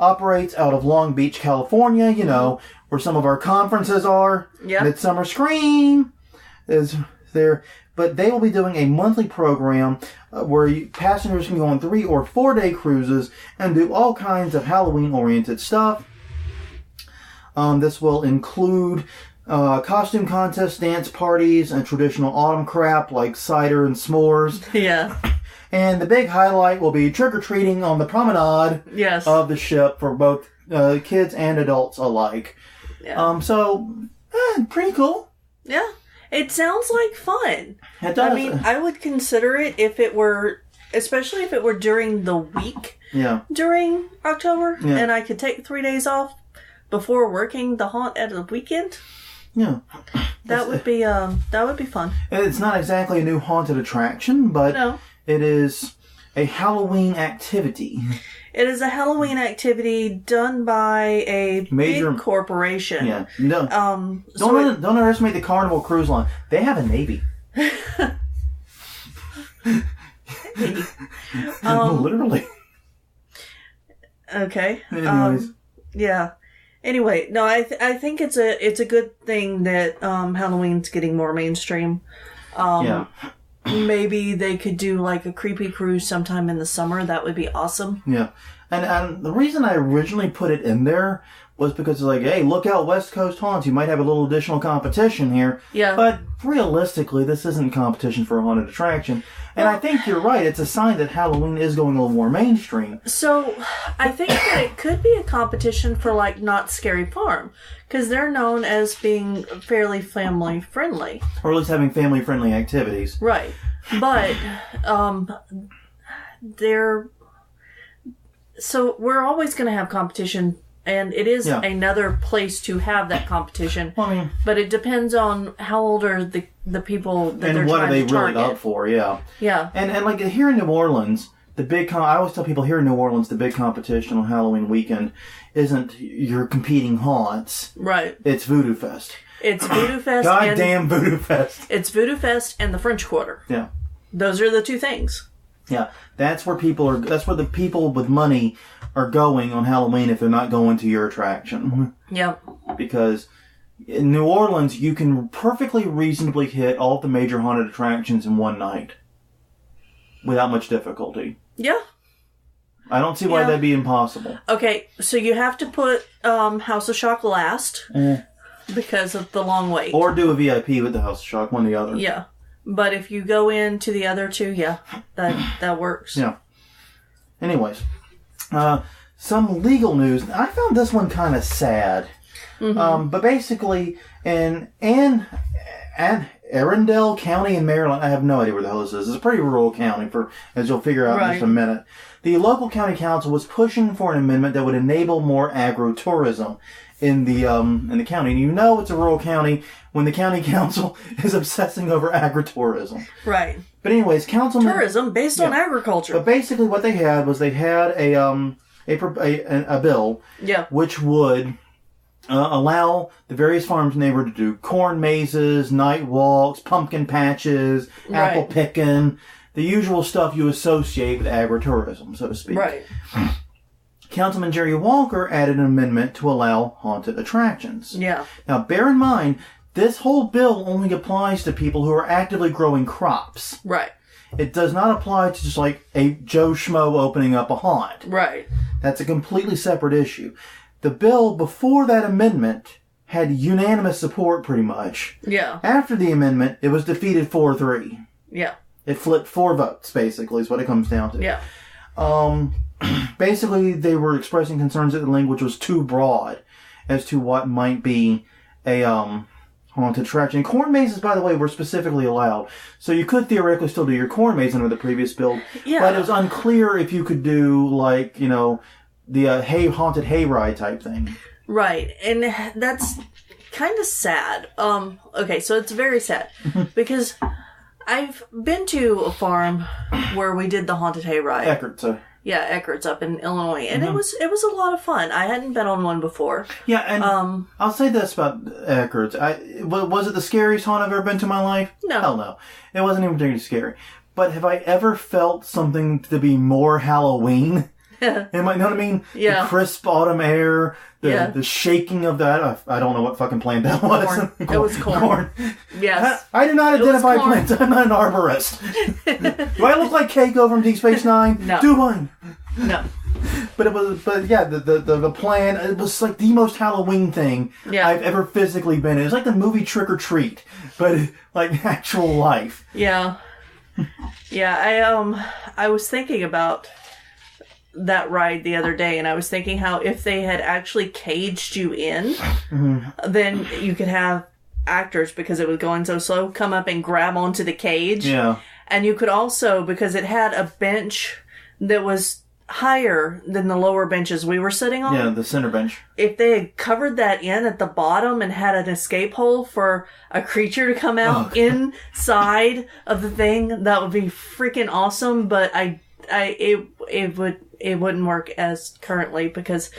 operates out of Long Beach, California, where some of our conferences are. Yeah. Midsummer Scream is there. But they will be doing a monthly program where passengers can go on 3 or 4 day cruises and do all kinds of Halloween-oriented stuff. This will include costume contests, dance parties, and traditional autumn crap like cider and s'mores. Yeah. And the big highlight will be trick-or-treating on the promenade of the ship for both kids and adults alike. Yeah. Pretty cool. Yeah. It sounds like fun. It does. I mean, I would consider it if it were, especially if it were during the week. Yeah. During October, and I could take 3 days off before working the haunt at the weekend. Yeah. That would be fun. It's not exactly a new haunted attraction, but it is a Halloween activity. It is a Halloween activity done by a big corporation. Yeah. No. Don't underestimate the Carnival Cruise Line. They have a navy. Literally. Okay. Anyways. Yeah. Anyway, no, I think it's a good thing that Halloween's getting more mainstream. Maybe they could do like a creepy cruise sometime in the summer. That would be awesome. Yeah. And the reason I originally put it in there was because it's like, hey, look out, West Coast haunts. You might have a little additional competition here. Yeah. But realistically, this isn't competition for a haunted attraction. And I think you're right. It's a sign that Halloween is going a little more mainstream. So, I think that it could be a competition for, like, Knott's Scary Farm. Because they're known as being fairly family-friendly. Or at least having family-friendly activities. Right. But, so, we're always going to have competition. And it is another place to have that competition. Well, I mean, but it depends on how old are the people that they're trying to target. And what are they really up for, yeah. Yeah. And like here in New Orleans, I always tell people here in New Orleans, the big competition on Halloween weekend isn't your competing haunts. Right. It's Voodoo Fest. It's Voodoo Fest. Goddamn Voodoo Fest. It's Voodoo Fest and the French Quarter. Yeah. Those are the two things. Yeah. That's where the people with money are going on Halloween if they're not going to your attraction. Yep. Because in New Orleans, you can perfectly reasonably hit all of the major haunted attractions in one night. Without much difficulty. Yeah. I don't see why that'd be impossible. Okay, so you have to put House of Shock last because of the long wait. Or do a VIP with the House of Shock, one or the other. Yeah. But if you go into the other two, that works. Yeah. Anyways. Some legal news. I found this one kind of sad. Mm-hmm. But basically, in Arundel County in Maryland, I have no idea where the hell this is. It's a pretty rural county, as you'll figure out in just a minute. The local county council was pushing for an amendment that would enable more agritourism in the county. And you know it's a rural county when the county council is obsessing over agritourism. Right. But anyways, councilman... Tourism based on agriculture. But basically what they had was a bill which would allow the various farms in the neighborhood to do corn mazes, night walks, pumpkin patches, apple picking, the usual stuff you associate with agritourism, so to speak. Right. Councilman Jerry Walker added an amendment to allow haunted attractions. Yeah. Now, bear in mind, this whole bill only applies to people who are actively growing crops. Right. It does not apply to just like a Joe Schmo opening up a haunt. Right. That's a completely separate issue. The bill before that amendment had unanimous support pretty much. Yeah. After the amendment, it was defeated 4-3. Yeah. It flipped 4 votes, basically, is what it comes down to. Yeah. Basically, they were expressing concerns that the language was too broad as to what might be a haunted attraction. And corn mazes, by the way, were specifically allowed. So you could theoretically still do your corn maze under the previous bill. Yeah. But it was unclear if you could do, like, you know, the haunted hayride type thing. Right. And that's kind of sad. Okay, so it's very sad. Because I've been to a farm where we did the haunted hayride. Eckert's. Yeah, Eckert's up in Illinois. And it was a lot of fun. I hadn't been on one before. Yeah, and I'll say this about Eckert's. Was it the scariest haunt I've ever been to in my life? No. Hell no. It wasn't even particularly scary. But have I ever felt something to be more Halloween? You know what I mean? Yeah. The crisp autumn air, the shaking of that. I don't know what fucking plant that was. Corn. It was corn. Yes. I do not identify plants. I'm not an arborist. Do I look like Keiko from Deep Space Nine? No. Do I? No. the plan, it was like the most Halloween thing I've ever physically been in. It was like the movie Trick or Treat, but like actual life. Yeah. Yeah, I was thinking about that ride the other day, and I was thinking how if they had actually caged you in, then you could have actors, because it was going so slow, come up and grab onto the cage. Yeah. And you could also, because it had a bench that was higher than the lower benches we were sitting on. Yeah, the center bench. If they had covered that in at the bottom and had an escape hole for a creature to come out inside of the thing, that would be freaking awesome. But it wouldn't work as currently because,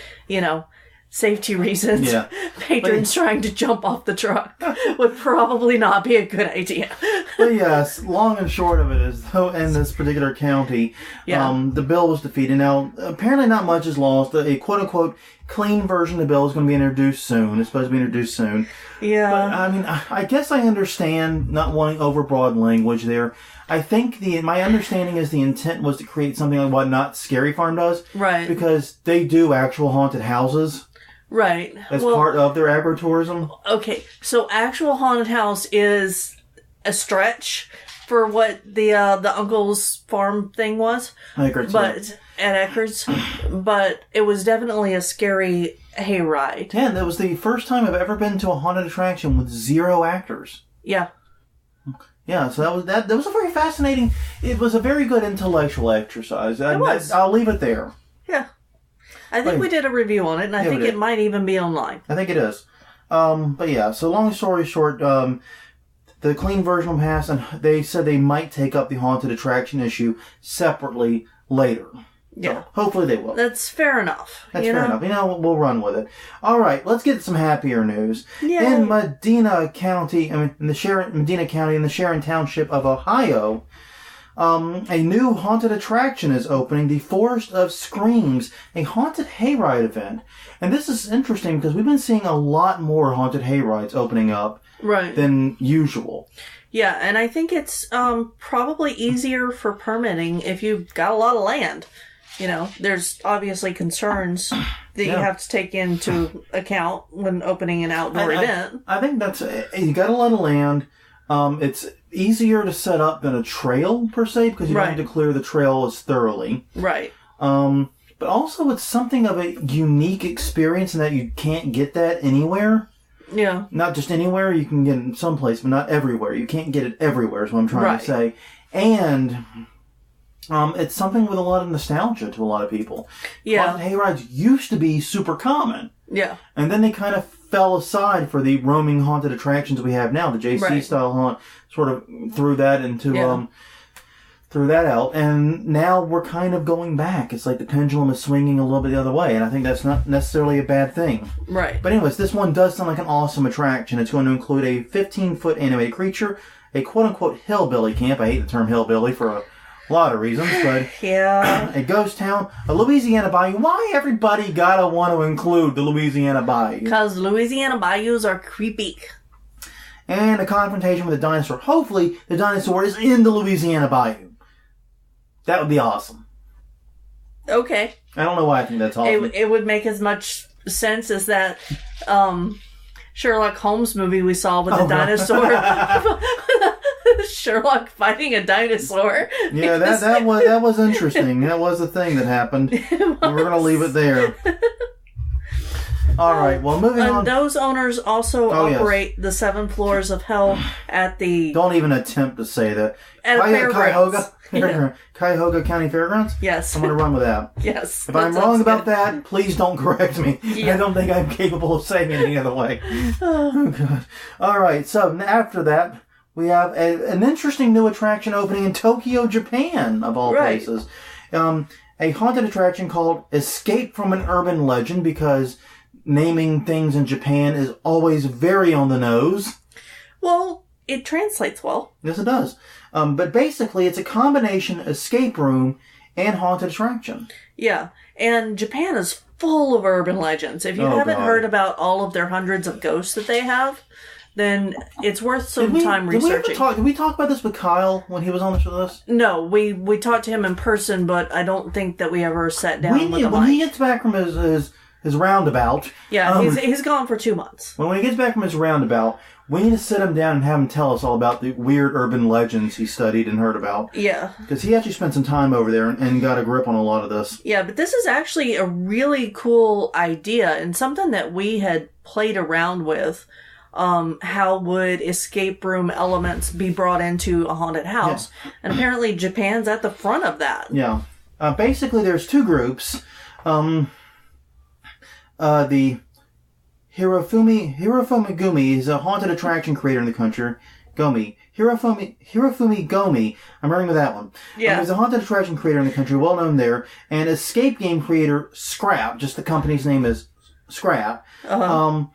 safety reasons. Yeah. Patrons trying to jump off the truck would probably not be a good idea. But yes, long and short of it is, though, in this particular county, the bill was defeated. Now, apparently not much is lost. A quote-unquote clean version of the bill is going to be introduced soon. It's supposed to be introduced soon. Yeah. But, I mean, I guess I understand not wanting overbroad language there. I think my understanding is the intent was to create something like what Not Scary Farm does. Right. Because they do actual haunted houses. Right. As part of their agritourism. Okay. So actual haunted house is a stretch for what the uncle's farm thing was. At Eckerd's. But it was definitely a scary hayride. Yeah, that was the first time I've ever been to a haunted attraction with 0 actors. Yeah. Yeah, so that was a very fascinating, it was a very good intellectual exercise. It was. I'll leave it there. Yeah. I think we did a review on it, and I think it might even be online. I think it is. But yeah, so long story short, the clean version will pass, and they said they might take up the haunted attraction issue separately later. Yeah. So hopefully they will. That's fair enough. That's fair enough. We'll run with it. All right, let's get some happier news. Yay. In Medina County, Medina County in the Sharon Township of Ohio, a new haunted attraction is opening, the Forest of Screams, a haunted hayride event. And this is interesting because we've been seeing a lot more haunted hayrides opening up than usual. Yeah, and I think it's probably easier for permitting if you've got a lot of land. There's obviously concerns that you have to take into account when opening an outdoor event. I think that's, you got a lot of land. It's easier to set up than a trail, per se, because you don't have to clear the trail as thoroughly. Right. But also it's something of a unique experience in that you can't get that anywhere. Yeah. Not just anywhere, you can get it someplace, but not everywhere. You can't get it everywhere, is what I'm trying to say. And it's something with a lot of nostalgia to a lot of people. Yeah. Haunted hayrides used to be super common. Yeah. And then they kind of fell aside for the roaming haunted attractions we have now. The JC style haunt sort of threw that into threw that out, and now we're kind of going back. It's like the pendulum is swinging a little bit the other way, and I think that's not necessarily a bad thing. Right. But anyways, this one does sound like an awesome attraction. It's going to include a 15-foot animated creature, a quote-unquote hillbilly camp. I hate the term hillbilly for a lot of reasons, but a ghost town, a Louisiana bayou. Why everybody gotta want to include the Louisiana bayou? Because Louisiana bayous are creepy. And a confrontation with a dinosaur. Hopefully, the dinosaur is in the Louisiana bayou. That would be awesome. Okay. I don't know why I think that's awesome. It would make as much sense as that Sherlock Holmes movie we saw with the dinosaur. Sherlock fighting a dinosaur. Yeah, that was interesting. That was a thing that happened. We're going to leave it there. All right, well, moving on. Those owners also operate the 7 floors of hell at the... Don't even attempt to say that. At Cuyahoga County Fairgrounds? Yes. I'm going to run with that. Yes. If I'm wrong about that, please don't correct me. Yeah. I don't think I'm capable of saying it any other way. Oh, God. All right, so after that, we have an interesting new attraction opening in Tokyo, Japan, of all places. A haunted attraction called Escape from an Urban Legend, because naming things in Japan is always very on the nose. Well, it translates well. Yes, it does. But basically, it's a combination escape room and haunted attraction. Yeah, and Japan is full of urban legends. If you haven't heard about all of their hundreds of ghosts that they have, then it's worth some time researching. Did we talk about this with Kyle when he was on with us? No, we talked to him in person, but I don't think that we ever sat down with him. When he gets back from his roundabout... Yeah, he's gone for 2 months. When he gets back from his roundabout, we need to sit him down and have him tell us all about the weird urban legends he studied and heard about. Yeah. Because he actually spent some time over there and got a grip on a lot of this. Yeah, but this is actually a really cool idea and something that we had played around with. How would escape room elements be brought into a haunted house? Yeah. And apparently Japan's at the front of that. Yeah. Basically, there's two groups. The Hirofumi Gumi is a haunted attraction creator in the country. Hirofumi Gomi. I'm running with that one. Yeah. He's a haunted attraction creator in the country, well known there. And escape game creator Scrap, just the company's name is Scrap. Uh-huh.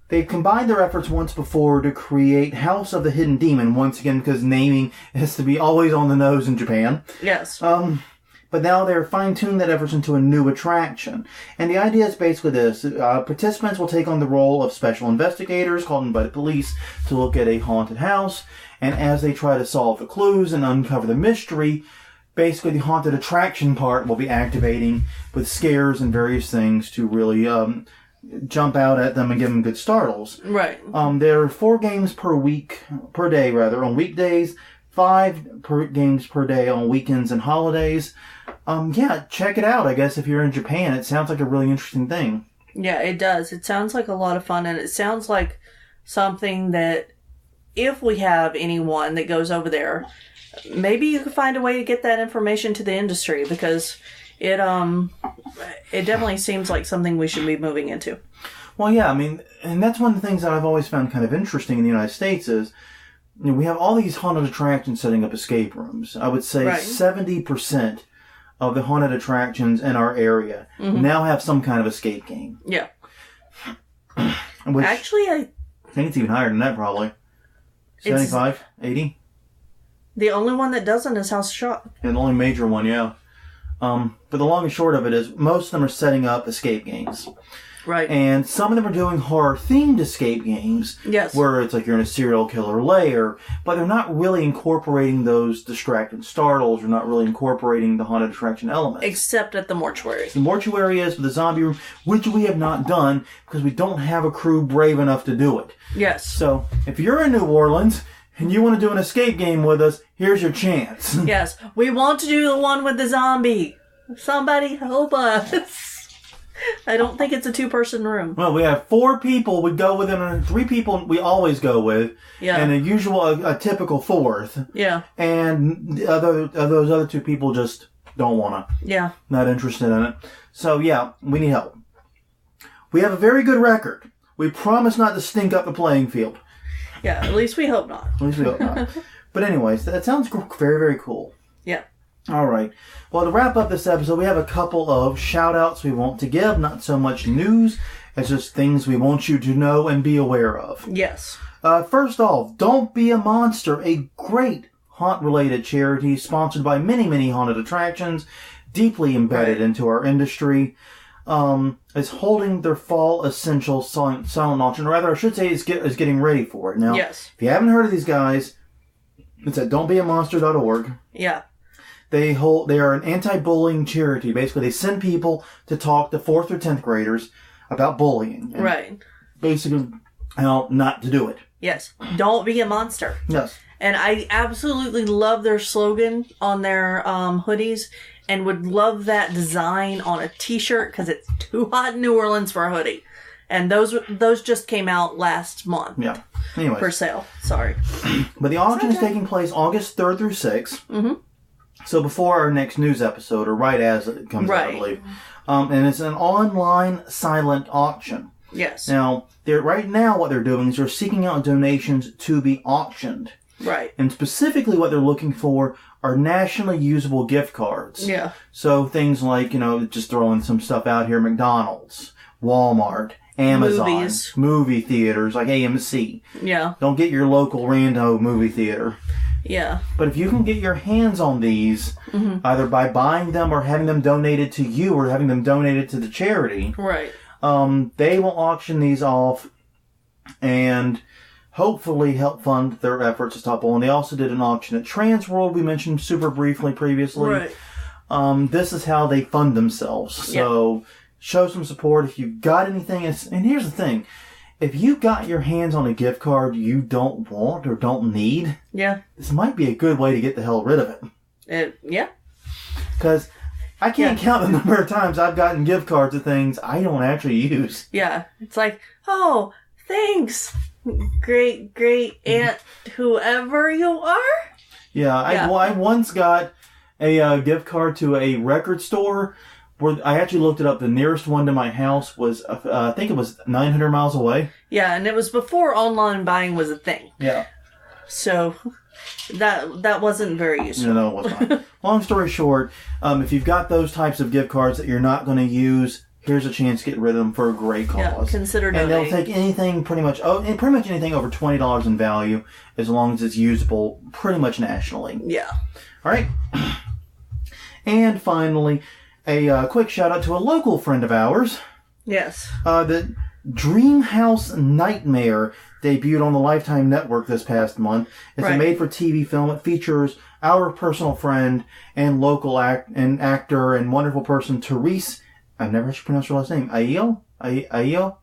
They've combined their efforts once before to create House of the Hidden Demon, once again because naming has to be always on the nose in Japan. Yes. But now they're fine-tuned that efforts into a new attraction. And the idea is basically this. Participants will take on the role of special investigators called in by the police to look at a haunted house. And as they try to solve the clues and uncover the mystery, basically the haunted attraction part will be activating with scares and various things to really jump out at them and give them good startles. Right. There are 4 games per day on weekdays, 5 games per day on weekends and holidays. Yeah, check it out, I guess, if you're in Japan. It sounds like a really interesting thing. Yeah, it does. It sounds like a lot of fun, and it sounds like something that if we have anyone that goes over there, maybe you could find a way to get that information to the industry, because it definitely seems like something we should be moving into. Well, yeah, I mean, and that's one of the things that I've always found kind of interesting in the United States is, you know, we have all these haunted attractions setting up escape rooms. I would say 70% of the haunted attractions in our area now have some kind of escape game. Yeah. Which, actually, I think it's even higher than that, probably. 75? 80? The only one that doesn't is House of Shock. And the only major one, yeah. But the long and short of it is most of them are setting up escape games. Right. And some of them are doing horror-themed escape games. Yes. Where it's like you're in a serial killer lair, but they're not really incorporating those distracting startles. They're not really incorporating the haunted attraction elements. Except at the mortuary. The mortuary is with the zombie room, which we have not done because we don't have a crew brave enough to do it. Yes. So, if you're in New Orleans and you want to do an escape game with us, here's your chance. Yes. We want to do the one with the zombie. Somebody help us. I don't think it's a 2-person room. Well, we have 4 people we go with, and 3 people we always go with. Yeah. And a typical 4th. Yeah. And those other 2 people just don't want to. Yeah. Not interested in it. So, yeah, we need help. We have a very good record. We promise not to stink up the playing field. Yeah, at least we hope not. At least we hope not. But anyways, that sounds very, very cool. Yeah. All right. Well, to wrap up this episode, we have a couple of shout-outs we want to give. Not so much news as just things we want you to know and be aware of. Yes. First off, Don't Be a Monster, a great haunt-related charity sponsored by many, many haunted attractions, deeply embedded into our industry, is holding their fall essential silent auction. Or rather, I should say is getting ready for it. Now, yes. If you haven't heard of these guys, it's at don'tbeamonster.org. Yeah. They are an anti-bullying charity. Basically, they send people to talk to 4th or 10th graders about bullying. Right. Basically, how not to do it. Yes. Don't be a monster. Yes. And I absolutely love their slogan on their hoodies and would love that design on a t-shirt because it's too hot in New Orleans for a hoodie. And those just came out last month. Yeah. Anyway. For sale. Sorry. But the auction is taking place August 3rd through 6th. Mm-hmm. So before our next news episode, or right as it comes out, I believe. And it's an online silent auction. Yes. Now, right now what they're doing is they're seeking out donations to be auctioned. Right. And specifically what they're looking for are nationally usable gift cards. Yeah. So things like, just throwing some stuff out here, McDonald's, Walmart, Amazon, movies, movie theaters like AMC. Yeah. Don't get your local rando movie theater. Yeah. But if you can get your hands on these, either by buying them or having them donated to you or having them donated to the charity, right? They will auction these off, and hopefully help fund their efforts to stop bullying. They also did an auction at Transworld, we mentioned super briefly previously. Right. This is how they fund themselves. So show some support if you've got anything. And here's the thing. If you got your hands on a gift card you don't want or don't need, this might be a good way to get the hell rid of it. Because I can't count the number of times I've gotten gift cards of things I don't actually use. Yeah. It's like, oh, thanks, great aunt, whoever you are. Yeah, I once got a gift card to a record store where I actually looked it up. The nearest one to my house was, I think it was 900 miles away. Yeah, and it was before online buying was a thing. Yeah. So that wasn't very useful. No, it was not. Long story short, if you've got those types of gift cards that you're not going to use, here's a chance to get rid of them for a great cause. Yeah, consider donating. And they'll take anything pretty much anything over $20 in value as long as it's usable pretty much nationally. Yeah. All right. And finally, a quick shout out to a local friend of ours. Yes. The Dreamhouse Nightmare debuted on the Lifetime Network this past month. It's a made-for-TV film. It features our personal friend and local actor and wonderful person, Therese. I've never actually pronounced her last name. Ayo?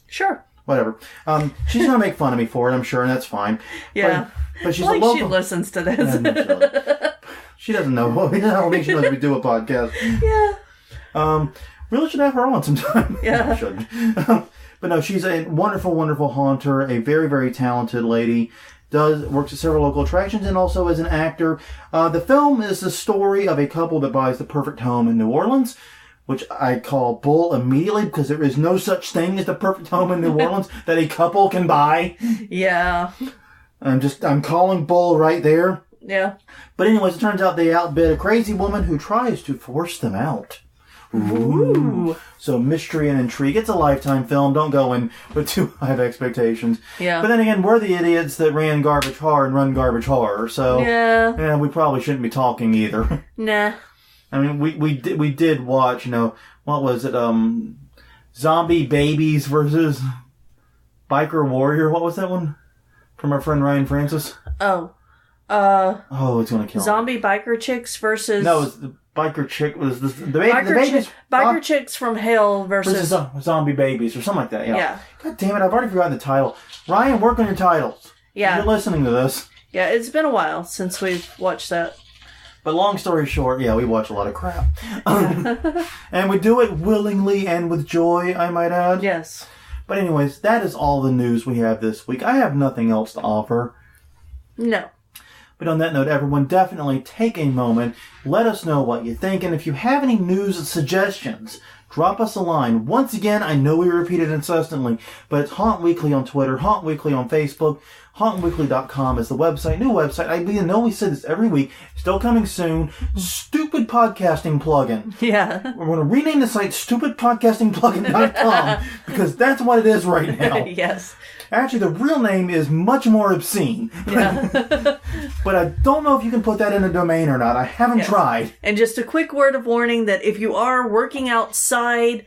Sure. Whatever. She's going to make fun of me for it, I'm sure, and that's fine. Yeah. But she's a local... she listens to this. Yeah, she doesn't know. I don't think she knows we do a podcast. Yeah. Really should have her on sometime. Yeah. Should. But no, she's a wonderful, wonderful haunter, a very, very talented lady. Works at several local attractions and also as an actor. The film is the story of a couple that buys the perfect home in New Orleans, which I call bull immediately because there is no such thing as the perfect home in New Orleans that a couple can buy. Yeah. I'm calling bull right there. Yeah. But anyways, it turns out they outbid a crazy woman who tries to force them out. Ooh. So mystery and intrigue. It's a Lifetime film. Don't go in with too high of expectations. Yeah. But then again, we're the idiots that ran garbage horror and run garbage horror. So yeah, we probably shouldn't be talking either. Nah. I mean, we did watch. What was it? Zombie Babies versus Biker Warrior. What was that one? From our friend Ryan Francis. Oh, it's gonna kill Zombie Biker Chicks versus... No, it was the Biker Chick... was the babies... Biker Chicks from Hell versus... Zombie Babies, or something like that, yeah. God damn it, I've already forgotten the title. Ryan, work on your titles. Yeah. If you're listening to this. Yeah, it's been a while since we've watched that. But long story short, yeah, we watch a lot of crap. And we do it willingly and with joy, I might add. Yes. But anyways, that is all the news we have this week. I have nothing else to offer. No. But on that note, everyone, definitely take a moment. Let us know what you think. And if you have any news and suggestions, drop us a line. Once again, I know we repeat it incessantly, but it's Haunt Weekly on Twitter, Haunt Weekly on Facebook, HauntWeekly.com is the website. New website. I know we say this every week. Still coming soon. Stupid podcasting plugin. Yeah. We're going to rename the site stupidpodcastingplugin.com because that's what it is right now. Yes. Actually, the real name is much more obscene. Yeah. But I don't know if you can put that in a domain or not. I haven't tried. And just a quick word of warning that if you are working outside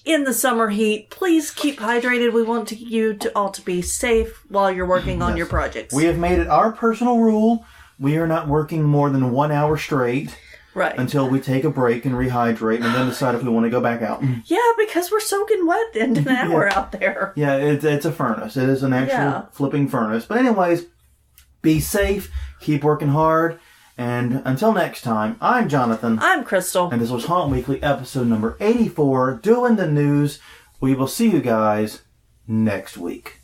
in the summer heat, please keep hydrated. We want you all to be safe while you're working on your projects. We have made it our personal rule. We are not working more than 1 hour straight. Right. Until we take a break and rehydrate and then decide if we want to go back out. Yeah, because we're soaking wet in an hour out there. Yeah, it's a furnace. It is an actual flipping furnace. But anyways, be safe, keep working hard, and until next time, I'm Jonathan. I'm Crystal. And this was Haunt Weekly, episode number 84, doing the news. We will see you guys next week.